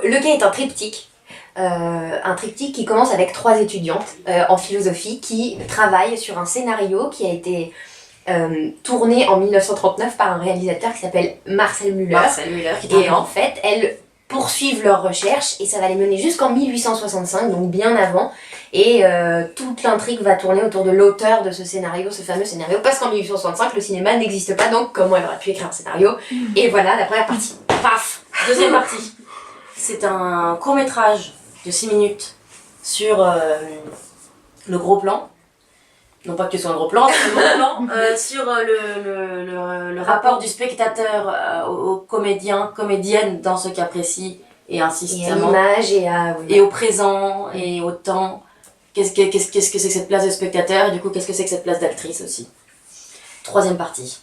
le quai est un triptyque qui commence avec 3 étudiantes en philosophie qui travaillent sur un scénario qui a été tourné en 1939 par un réalisateur qui s'appelle Marcel Müller. Et en fait, elles poursuivent leurs recherches et ça va les mener jusqu'en 1865, donc bien avant. Et toute l'intrigue va tourner autour de l'auteur de ce scénario, ce fameux scénario, parce qu'en 1865, le cinéma n'existe pas, donc comment elle aurait pu écrire un scénario? Et voilà la première partie. Paf! Deuxième partie. C'est un court-métrage de 6 minutes sur le gros plan. Non pas que ce soit un gros plan, c'est un gros plan. Sur le rapport du spectateur au comédien, comédienne dans ce cas précis, et insistamment. Et à l'image et au présent, et au temps. Qu'est-ce que c'est que cette place de spectateur, et du coup, qu'est-ce que c'est que cette place d'actrice aussi. Troisième partie.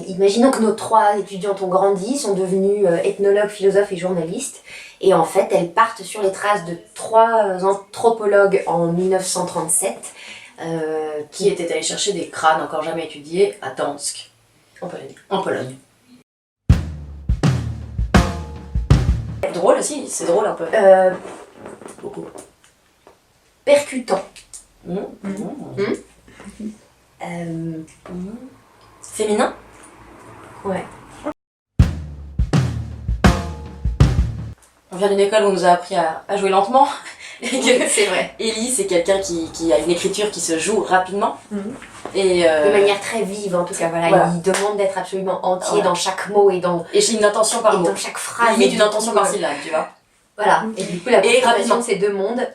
Imaginons que nos 3 étudiantes ont grandi, sont devenues ethnologues, philosophes et journalistes. Et en fait, elles partent sur les traces de 3 anthropologues en 1937. Qui étaient allés chercher des crânes encore jamais étudiés à Dansk, en Pologne. Drôle aussi, c'est drôle un peu. Beaucoup. Percutant. Féminin. Ouais. On vient d'une école où on nous a appris à jouer lentement. C'est vrai. Ellie, c'est quelqu'un qui a une écriture qui se joue rapidement. Et de manière très vive en tout cas, voilà. Il demande d'être absolument entier dans chaque mot et j'ai une intention par mot. Dans chaque phrase. Limite une intention par syllabe, tu vois. Voilà, et du coup la confrontation de ces 2 mondes,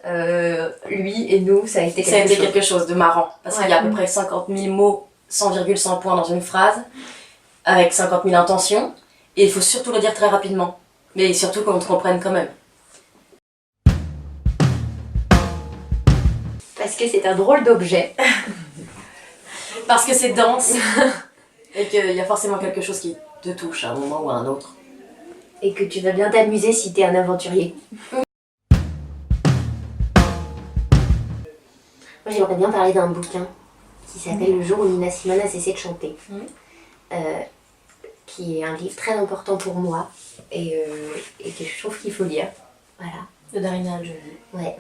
lui et nous, ça a été quelque chose de marrant. Parce qu'il y a à peu près 50 000 mots, sans virgule, sans point dans une phrase, avec 50 000 intentions, et il faut surtout le dire très rapidement. Mais surtout qu'on te comprenne quand même. Parce que c'est un drôle d'objet. Parce que c'est dense. Et qu'il y a forcément quelque chose qui te touche à un moment ou à un autre. Et que tu vas bien t'amuser si t'es un aventurier. Moi j'aimerais bien parler d'un bouquin qui s'appelle Le jour où Nina Simone a cessé de chanter. Qui est un livre très important pour moi et que je trouve qu'il faut lire. Voilà. De Darina Jolie. Ouais.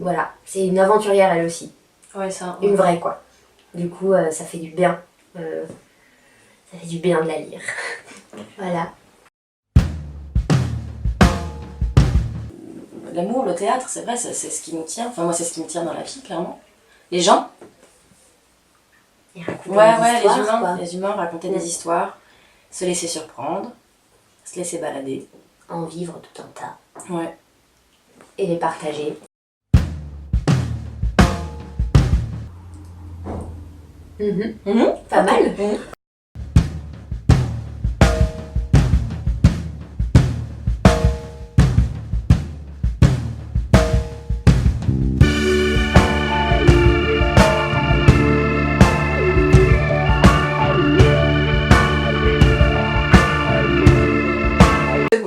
Voilà, c'est une aventurière elle aussi. Ouais, ça. Une vraie quoi. Du coup, ça fait du bien. Ça fait du bien de la lire. Voilà. L'amour, le théâtre, c'est vrai, c'est ce qui nous tient. Enfin, moi, c'est ce qui me tient dans la vie, clairement. Les gens. Et raconter les humains, raconter des histoires, se laisser surprendre, se laisser balader. En vivre tout un tas. Ouais. Et les partager. Pas mal.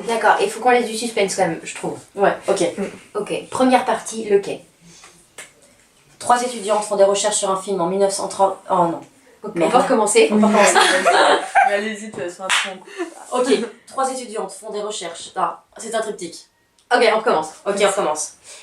D'accord, il faut qu'on laisse du suspense quand même, je trouve. Ouais, ok. Ok, première partie, le quai. 3 étudiantes font des recherches sur un film en 1930... Oh non. Okay, on va recommencer. Allez-y, tu vas sur un tronc. Ok, 3 étudiantes font des recherches. Ah, c'est un triptyque. Ok, on recommence. Ok, on recommence.